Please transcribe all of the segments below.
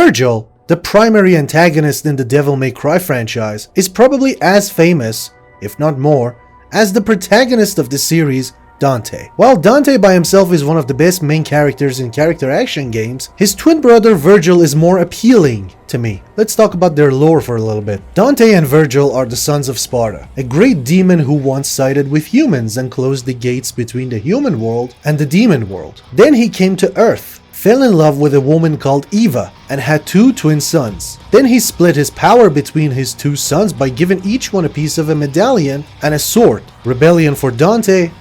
Vergil, the primary antagonist in the Devil May Cry franchise, is probably as famous, if not more, as the protagonist of the series, Dante. While Dante by himself is one of the best main characters in character action games, his twin brother Vergil is more appealing to me. Let's talk about their lore for a little bit. Dante and Vergil are the sons of Sparta, a great demon who once sided with humans and closed the gates between the human world and the demon world. Then he came to Earth, fell in love with a woman called Eva, and had 2 twin sons. Then he split his power between his 2 sons by giving each one a piece of a medallion and a sword. Rebellion for Dante,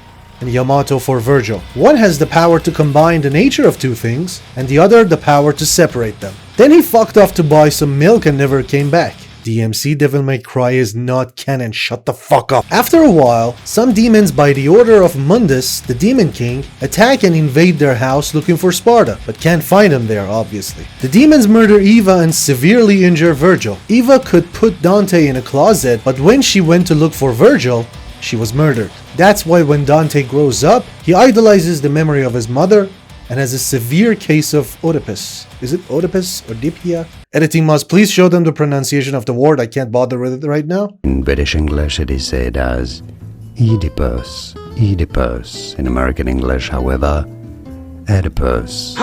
and Yamato for Vergil. One has the power to combine the nature of 2 things, and the other the power to separate them. Then he fucked off to buy some milk and never came back. DMC Devil May Cry is not canon, shut the fuck up. After a while, some demons by the order of Mundus, the Demon King, attack and invade their house looking for Sparta, but can't find him there obviously. The demons murder Eva and severely injure Vergil. Eva could put Dante in a closet, but when she went to look for Vergil, she was murdered. That's why when Dante grows up, he idolizes the memory of his mother and has a severe case of Oedipus. Is it Oedipus? Oedipia? Editing must please show them the pronunciation of the word. I can't bother with it right now. In British English it is said as Oedipus. Oedipus. In American English, however, Oedipus.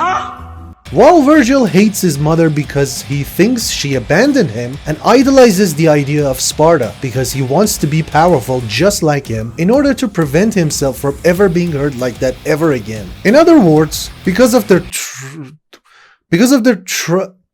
While Vergil hates his mother because he thinks she abandoned him and idolizes the idea of Sparta because he wants to be powerful just like him in order to prevent himself from ever being hurt like that ever again. In other words, because of their trauma.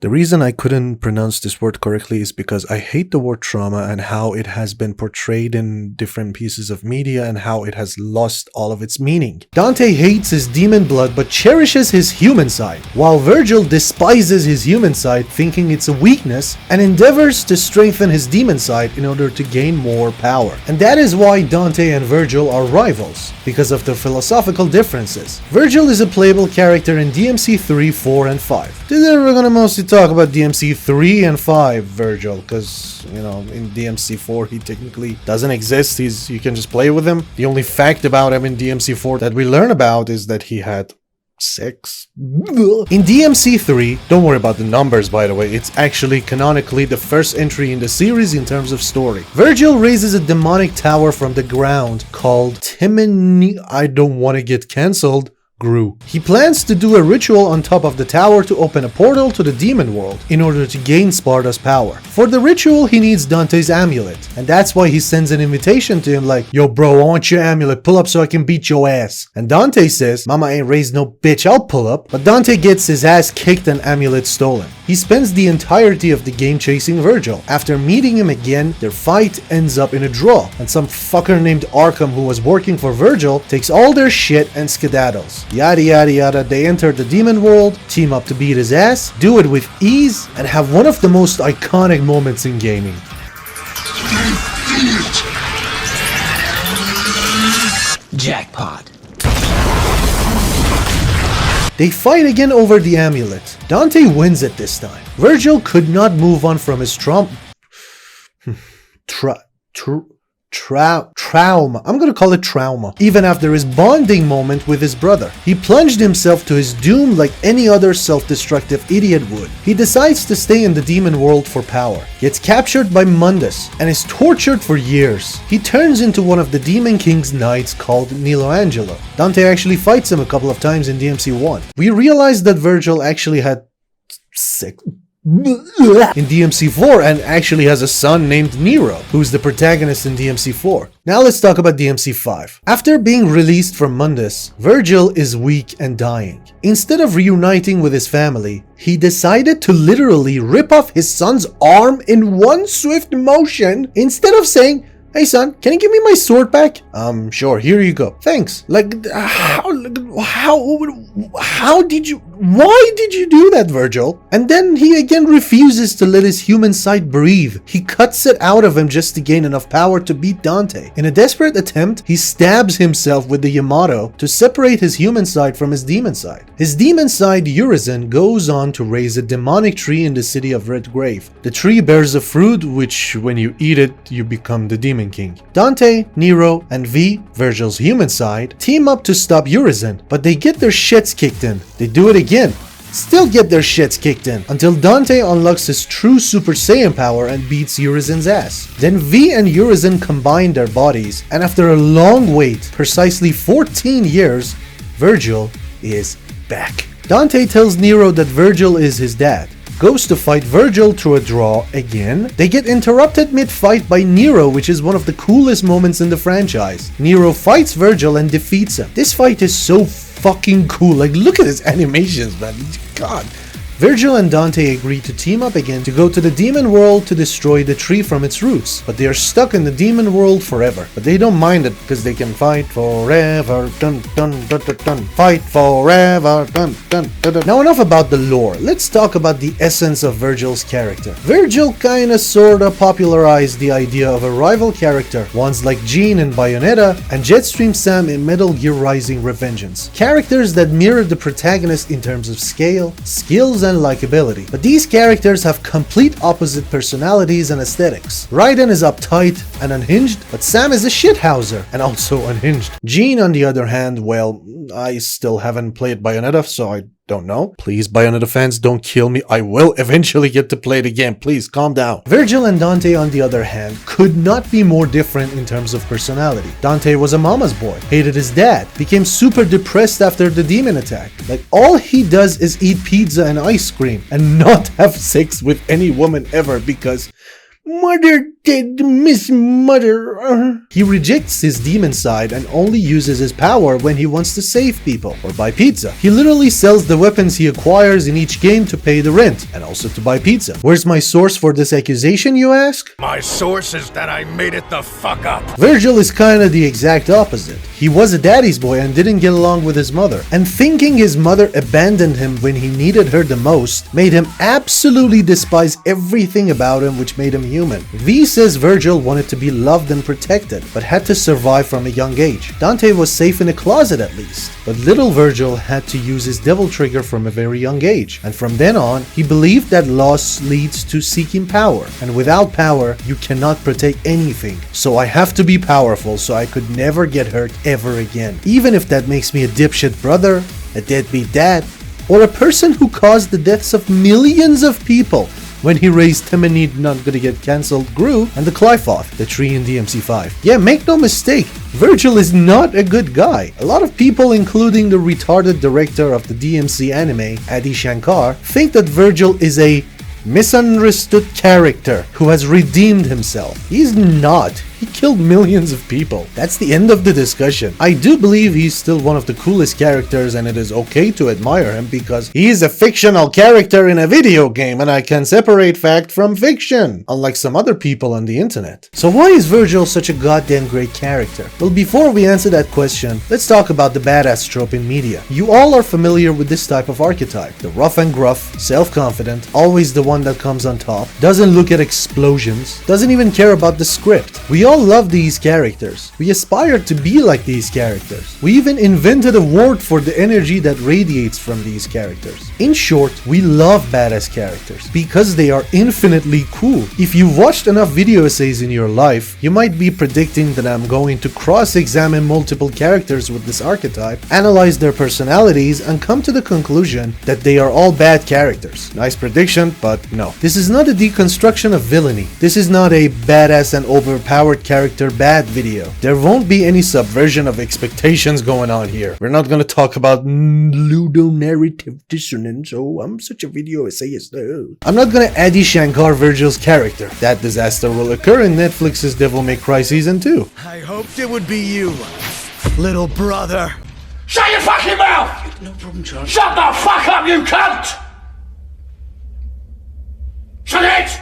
The reason I couldn't pronounce this word correctly is because I hate the word trauma and how it has been portrayed in different pieces of media and how it has lost all of its meaning. Dante hates his demon blood but cherishes his human side, while Vergil despises his human side thinking it's a weakness and endeavors to strengthen his demon side in order to gain more power. And that is why Dante and Vergil are rivals, because of their philosophical differences. Vergil is a playable character in DMC 3, 4, and 5. Today we're gonna mostly talk about DMC 3 and 5 Vergil, because, you know, in DMC 4 he technically doesn't exist. You can just play with him. The only fact about him in DMC 4 that we learn about is that he had sex. In DMC 3, don't worry about the numbers by the way, it's actually canonically the first entry in the series in terms of story. Vergil raises a demonic tower from the ground called Timini. I don't want to get cancelled. Grew. He plans to do a ritual on top of the tower to open a portal to the demon world in order to gain Sparta's power. For the ritual, he needs Dante's amulet, and that's why he sends an invitation to him like, "Yo bro, I want your amulet, pull up so I can beat your ass." And Dante says, "Mama ain't raised no bitch, I'll pull up." But Dante gets his ass kicked and amulet stolen. He spends the entirety of the game chasing Vergil. After meeting him again, their fight ends up in a draw, and some fucker named Arkham who was working for Vergil takes all their shit and skedaddles. Yada yada yada, they enter the demon world, team up to beat his ass, do it with ease, and have one of the most iconic moments in gaming. Jackpot. They fight again over the amulet. Dante wins it this time. Vergil could not move on from his trauma. I'm gonna call it trauma. Even after his bonding moment with his brother. He plunged himself to his doom like any other self-destructive idiot would. He decides to stay in the demon world for power. Gets captured by Mundus and is tortured for years. He turns into one of the Demon King's knights called Nilo Angelo. Dante actually fights him a couple of times in DMC 1. We realize that Vergil actually had sex in DMC 4 and actually has a son named Nero, who's the protagonist in DMC 4. Now let's talk about DMC 5. After being released from Mundus, Vergil is weak and dying. Instead of reuniting with his family, he decided to literally rip off his son's arm in one swift motion instead of saying, "Hey son, can you give me my sword back?" Sure, here you go. Thanks. Like, how did you... Why did you do that, Vergil? And then he again refuses to let his human side breathe. He cuts it out of him just to gain enough power to beat Dante. In a desperate attempt, he stabs himself with the Yamato to separate his human side from his demon side. His demon side, Urizen, goes on to raise a demonic tree in the city of Redgrave. The tree bears a fruit which, when you eat it, you become the Demon King. Dante, Nero, and V, Vergil's human side, team up to stop Urizen, but they get their shits kicked in. They do it again. Still get their shits kicked in, until Dante unlocks his true Super Saiyan power and beats Urizen's ass. Then V and Urizen combine their bodies, and after a long wait, precisely 14 years, Vergil is back. Dante tells Nero that Vergil is his dad, goes to fight Vergil through a draw again. They get interrupted mid-fight by Nero, which is one of the coolest moments in the franchise. Nero fights Vergil and defeats him. This fight is so fucking cool. Like, look at his animations, man. God. Vergil and Dante agree to team up again to go to the demon world to destroy the tree from its roots, but they are stuck in the demon world forever. But they don't mind it because they can fight forever, dun dun dun dun dun, fight forever, dun dun dun dun. Now enough about the lore, let's talk about the essence of Vergil's character. Vergil kinda sorta popularized the idea of a rival character, ones like Jean in Bayonetta and Jetstream Sam in Metal Gear Rising: Revengeance. Characters that mirror the protagonist in terms of scale, skills, and likability. But these characters have complete opposite personalities and aesthetics. Raiden is uptight and unhinged, but Sam is a shithouser and also unhinged. Jean, on the other hand, well, I still haven't played Bayonetta, so I don't know. Please, Bayonetta fans, don't kill me. I will eventually get to play it again. Please, calm down. Vergil and Dante, on the other hand, could not be more different in terms of personality. Dante was a mama's boy, hated his dad, became super depressed after the demon attack. Like, all he does is eat pizza and ice cream and not have sex with any woman ever because Mother did, Miss Mother. He rejects his demon side and only uses his power when he wants to save people or buy pizza. He literally sells the weapons he acquires in each game to pay the rent and also to buy pizza. Where's my source for this accusation, you ask? My source is that I made it the fuck up. Vergil is kinda the exact opposite. He was a daddy's boy and didn't get along with his mother. And thinking his mother abandoned him when he needed her the most made him absolutely despise everything about him, which made him human. V says Vergil wanted to be loved and protected, but had to survive from a young age. Dante was safe in a closet at least, but little Vergil had to use his devil trigger from a very young age, and from then on, he believed that loss leads to seeking power, and without power, you cannot protect anything. So I have to be powerful so I could never get hurt ever again, even if that makes me a dipshit brother, a deadbeat dad, or a person who caused the deaths of millions of people when he raised Temenid Not Gonna Get Cancelled Gru and the Clifoth, the tree in DMC5. Yeah, make no mistake, Vergil is not a good guy. A lot of people, including the retarded director of the DMC anime, Adi Shankar, think that Vergil is a misunderstood character who has redeemed himself. He's not. He killed millions of people. That's the end of the discussion. I do believe he's still one of the coolest characters and it is okay to admire him because he is a fictional character in a video game and I can separate fact from fiction, unlike some other people on the internet. So why is Vergil such a goddamn great character? Well, before we answer that question, let's talk about the badass trope in media. You all are familiar with this type of archetype. The rough and gruff, self-confident, always the one that comes on top, doesn't look at explosions, doesn't even care about the script. We all love these characters. We aspire to be like these characters. We even invented a word for the energy that radiates from these characters. In short, we love badass characters because they are infinitely cool. If you've watched enough video essays in your life, you might be predicting that I'm going to cross-examine multiple characters with this archetype, analyze their personalities, and come to the conclusion that they are all bad characters. Nice prediction, but no. This is not a deconstruction of villainy. This is not a badass and overpowered character bad video. There won't be any subversion of expectations going on here. We're not gonna talk about ludonarrative dissonance. Oh, I'm such a video essayist. Oh. I'm not gonna Adi Shankar Vergil's character. That disaster will occur in Netflix's Devil May Cry Season 2. I hoped it would be you, little brother. Shut your fucking mouth! No problem, John. Shut the fuck up, you cunt! Shut it!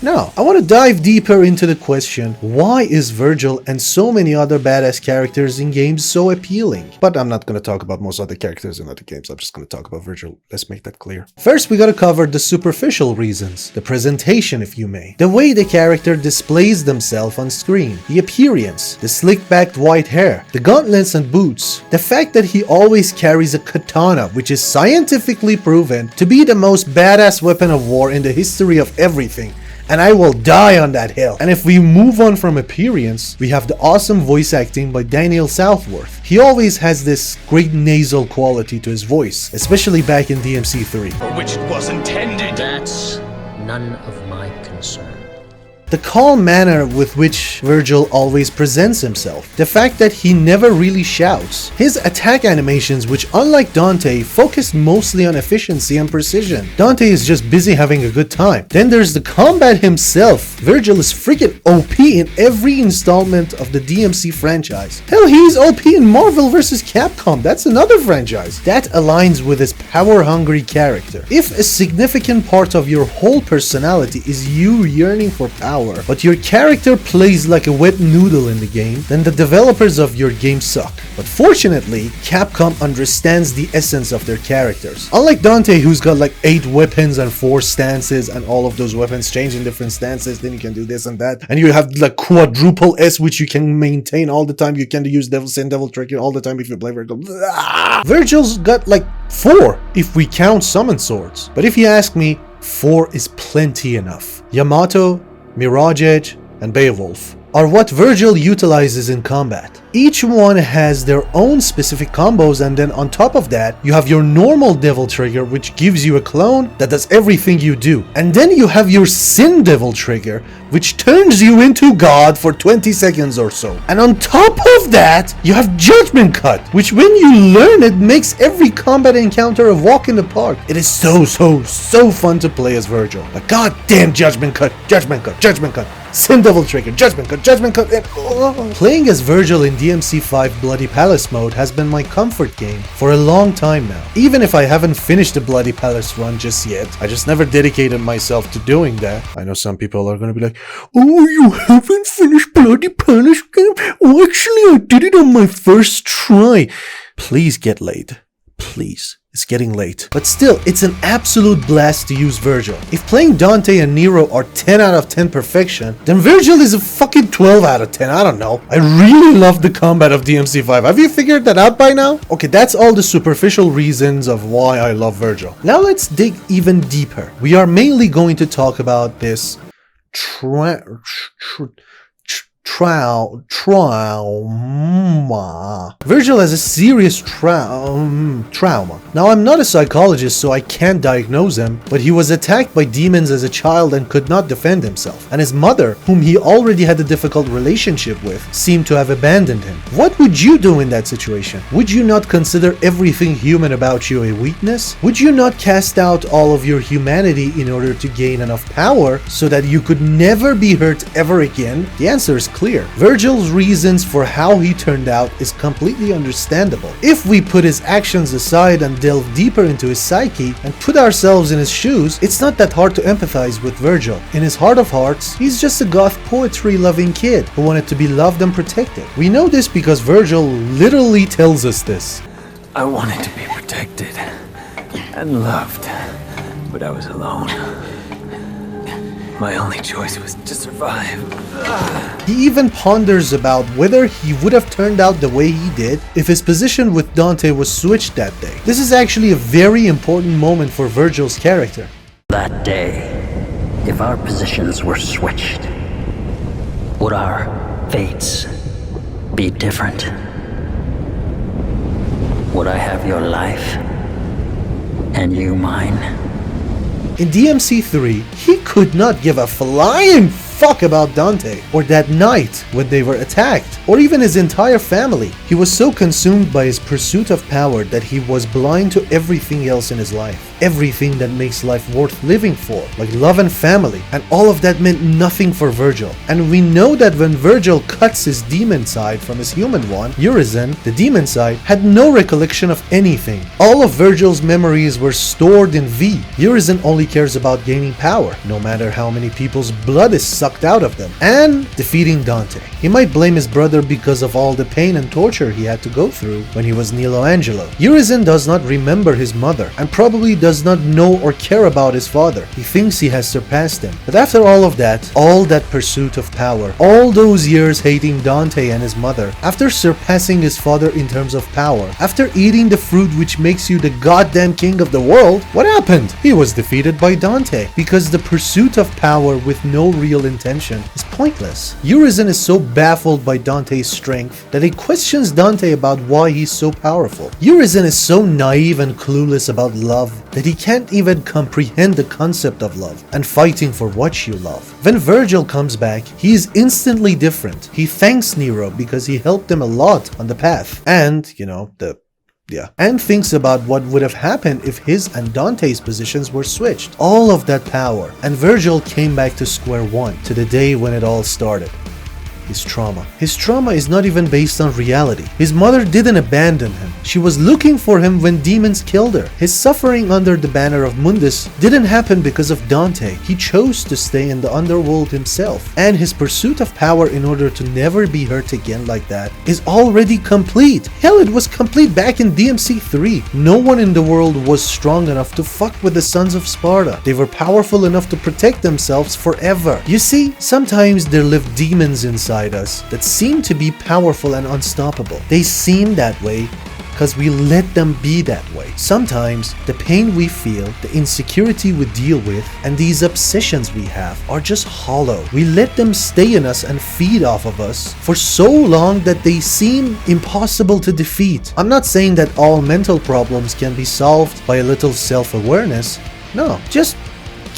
Now, I want to dive deeper into the question, why is Vergil and so many other badass characters in games so appealing? But I'm not going to talk about most other characters in other games, I'm just going to talk about Vergil. Let's make that clear. First, we got to cover the superficial reasons, the presentation if you may, the way the character displays themselves on screen, the appearance, the slick-backed white hair, the gauntlets and boots, the fact that he always carries a katana, which is scientifically proven to be the most badass weapon of war in the history of everything. And I will die on that hill. And if we move on from appearance, we have the awesome voice acting by Daniel Southworth. He always has this great nasal quality to his voice, especially back in DMC3. For which it was intended. That's none of my concern. The calm manner with which Vergil always presents himself, the fact that he never really shouts, his attack animations which unlike Dante focus mostly on efficiency and precision. Dante is just busy having a good time. Then there's the combat himself. Vergil is freaking OP in every installment of the DMC franchise. Hell, he's OP in Marvel vs. Capcom, that's another franchise. That aligns with his power-hungry character. If a significant part of your whole personality is you yearning for power, but your character plays like a wet noodle in the game, then the developers of your game suck. But fortunately, Capcom understands the essence of their characters. Unlike Dante, who's got like 8 weapons and 4 stances, and all of those weapons change in different stances, then you can do this and that, and you have like quadruple S which you can maintain all the time. You can use Send Devil Trigger all the time if you play Vergil. Vergil's got like 4 if we count summon swords. But if you ask me, 4 is plenty enough. Yamato, Mirage Edge, and Beowulf are what Vergil utilizes in combat. Each one has their own specific combos, and then on top of that, you have your normal Devil Trigger, which gives you a clone that does everything you do. And then you have your Sin Devil Trigger, which turns you into God for 20 seconds or so. And on top of that, you have Judgment Cut, which when you learn it makes every combat encounter a walk in the park. It is so fun to play as Vergil. But goddamn Judgment Cut, Judgment Cut, Judgment Cut, Sin Devil Trigger, Judgment Cut, and Playing as Vergil in DMC5 Bloody Palace mode has been my comfort game for a long time now. Even if I haven't finished the Bloody Palace run just yet, I just never dedicated myself to doing that. I know some people are gonna be like, oh, you haven't finished Bloody Palace game? Oh, actually I did it on my first try. Please get laid. Please. It's getting late. But still, it's an absolute blast to use Vergil. If playing Dante and Nero are 10 out of 10 perfection, then Vergil is a fucking 12 out of 10. I don't know. I really love the combat of DMC5. Have you figured that out by now? Okay, that's all the superficial reasons of why I love Vergil. Now let's dig even deeper. We are mainly going to talk about this trauma. Vergil has a serious trauma. Now, I'm not a psychologist, so I can't diagnose him, but he was attacked by demons as a child and could not defend himself. And his mother, whom he already had a difficult relationship with, seemed to have abandoned him. What would you do in that situation? Would you not consider everything human about you a weakness? Would you not cast out all of your humanity in order to gain enough power so that you could never be hurt ever again? The answer is clear. Vergil's reasons for how he turned out is completely understandable. If we put his actions aside and delve deeper into his psyche and put ourselves in his shoes, it's not that hard to empathize with Vergil. In his heart of hearts, he's just a goth poetry-loving kid who wanted to be loved and protected. We know this because Vergil literally tells us this. I wanted to be protected and loved, but I was alone. My only choice was to survive. He even ponders about whether he would have turned out the way he did if his position with Dante was switched that day. This is actually a very important moment for Vergil's character. That day, if our positions were switched, would our fates be different? Would I have your life and you mine? In DMC3, he could not give a flying fuck about Dante, or that night when they were attacked, or even his entire family. He was so consumed by his pursuit of power that he was blind to everything else in his life. Everything that makes life worth living for, like love and family, and all of that meant nothing for Vergil. And we know that when Vergil cuts his demon side from his human one, Urizen, the demon side, had no recollection of anything. All of Vergil's memories were stored in V. Urizen only cares about gaining power, no matter how many people's blood is sucked out of them, and defeating Dante. He might blame his brother because of all the pain and torture he had to go through when he was Nilo Angelo. Urizen does not remember his mother, and probably does not know or care about his father. He thinks he has surpassed him. But after all of that, all that pursuit of power, all those years hating Dante and his mother, after surpassing his father in terms of power, after eating the fruit which makes you the goddamn king of the world, what happened? He was defeated by Dante, because the pursuit of power with no real intention is pointless. Urizen is so baffled by Dante's strength that he questions Dante about why he's so powerful. Urizen is so naive and clueless about love that he can't even comprehend the concept of love and fighting for what you love. When Vergil comes back, he is instantly different. He thanks Nero because he helped him a lot on the path, and, and thinks about what would have happened if his and Dante's positions were switched. All of that power, and Vergil came back to square one, to the day when it all started. His trauma. His trauma is not even based on reality. His mother didn't abandon him. She was looking for him when demons killed her. His suffering under the banner of Mundus didn't happen because of Dante. He chose to stay in the underworld himself. And his pursuit of power in order to never be hurt again like that is already complete. Hell, it was complete back in DMC 3. No one in the world was strong enough to fuck with the Sons of Sparta. They were powerful enough to protect themselves forever. You see, sometimes there live demons inside us that seem to be powerful and unstoppable. They seem that way because we let them be that way. Sometimes the pain we feel, the insecurity we deal with, and these obsessions we have are just hollow. We let them stay in us and feed off of us for so long that they seem impossible to defeat. I'm not saying that all mental problems can be solved by a little self-awareness. No, just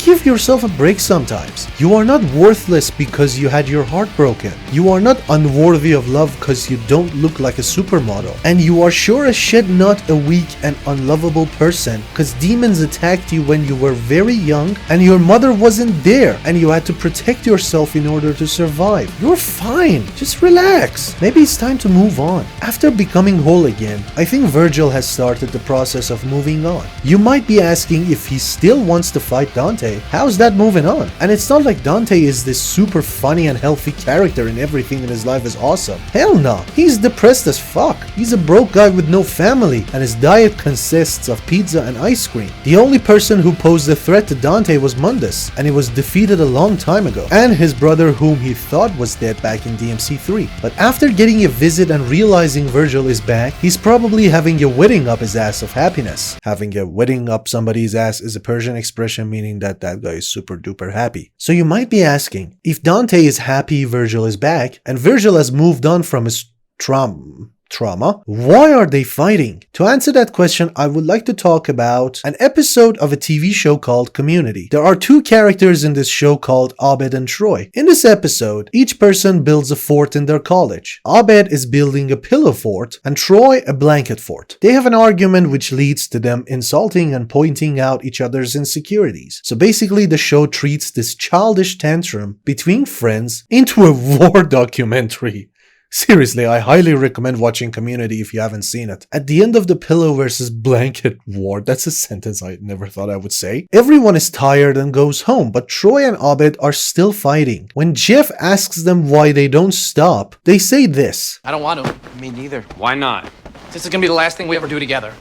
give yourself a break sometimes. You are not worthless because you had your heart broken. You are not unworthy of love because you don't look like a supermodel. And you are sure as shit not a weak and unlovable person because demons attacked you when you were very young and your mother wasn't there and you had to protect yourself in order to survive. You're fine. Just relax. Maybe it's time to move on. After becoming whole again, I think Vergil has started the process of moving on. You might be asking if he still wants to fight Dante. How's that moving on? And it's not like Dante is this super funny and healthy character and everything in his life is awesome. Hell no. He's depressed as fuck. He's a broke guy with no family and his diet consists of pizza and ice cream. The only person who posed a threat to Dante was Mundus, and he was defeated a long time ago, and his brother whom he thought was dead back in DMC 3. But after getting a visit and realizing Vergil is back, he's probably having a wedding up his ass of happiness. Having a wedding up somebody's ass is a Persian expression meaning that guy is super duper happy. So you might be asking, if Dante is happy Vergil is back, and Vergil has moved on from his trauma, why are they fighting? To answer that question, I would like to talk about an episode of a TV show called Community. There are two characters in this show called Abed and Troy. In this episode, each person builds a fort in their college. Abed is building a pillow fort and Troy a blanket fort. They have an argument which leads to them insulting and pointing out each other's insecurities. So basically the show treats this childish tantrum between friends into a war documentary. Seriously, I highly recommend watching Community if you haven't seen it. At the end of the pillow versus blanket war, that's a sentence I never thought I would say, everyone is tired and goes home, but Troy and Abed are still fighting. When Jeff asks them why they don't stop, they say this. I don't want to. Me neither. Why not? This is gonna be the last thing we ever do together.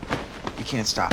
You can't stop.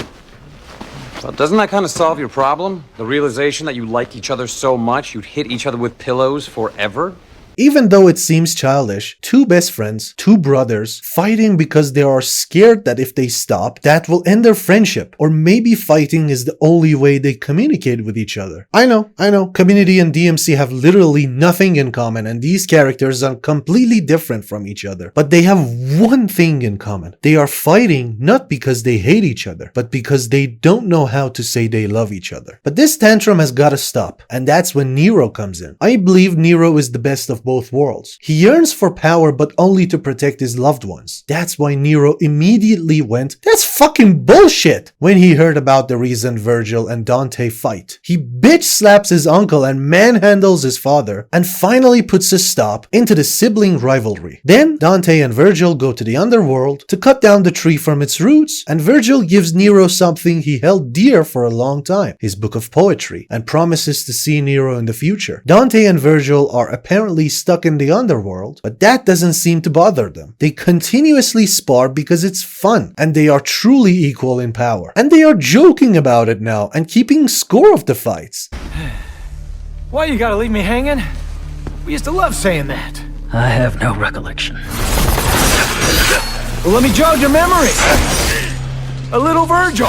Well, doesn't that kind of solve your problem? The realization that you like each other so much you'd hit each other with pillows forever? Even though it seems childish, two best friends, two brothers, fighting because they are scared that if they stop, that will end their friendship. Or maybe fighting is the only way they communicate with each other. I know, Community and DMC have literally nothing in common, and these characters are completely different from each other. But they have one thing in common. They are fighting not because they hate each other, but because they don't know how to say they love each other. But this tantrum has gotta stop, and that's when Nero comes in. I believe Nero is the best of both worlds. He yearns for power, but only to protect his loved ones. That's why Nero immediately went, "That's fucking bullshit!" when he heard about the reason Vergil and Dante fight. He bitch slaps his uncle and manhandles his father, and finally puts a stop into the sibling rivalry. Then Dante and Vergil go to the underworld to cut down the tree from its roots, and Vergil gives Nero something he held dear for a long time, his book of poetry, and promises to see Nero in the future. Dante and Vergil are apparently stuck in the underworld, but that doesn't seem to bother them. They continuously spar because it's fun, and they are truly equal in power. And they are joking about it now and keeping score of the fights. Why you gotta leave me hanging? We used to love saying that. I have no recollection. Well, let me jog your memory. A little Vergil.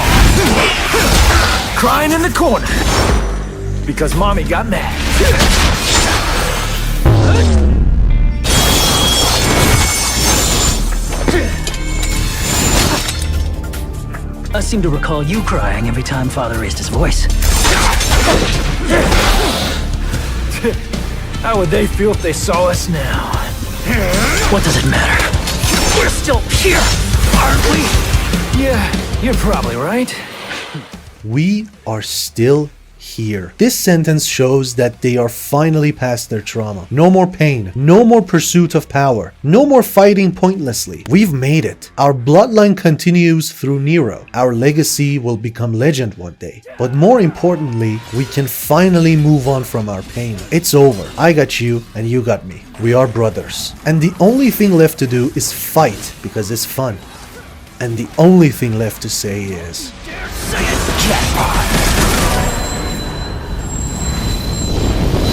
Crying in the corner. Because mommy got mad. I seem to recall you crying every time Father raised his voice. How would they feel if they saw us now? What does it matter? We're still here, aren't we? Yeah, you're probably right. We are still here. This sentence shows that they are finally past their trauma. No more pain, no more pursuit of power, no more fighting pointlessly. We've made it. Our bloodline continues through Nero. Our legacy will become legend one day. But more importantly, we can finally move on from our pain. It's over. I got you and you got me. We are brothers. And the only thing left to do is fight because it's fun. And the only thing left to say is... Jackpot!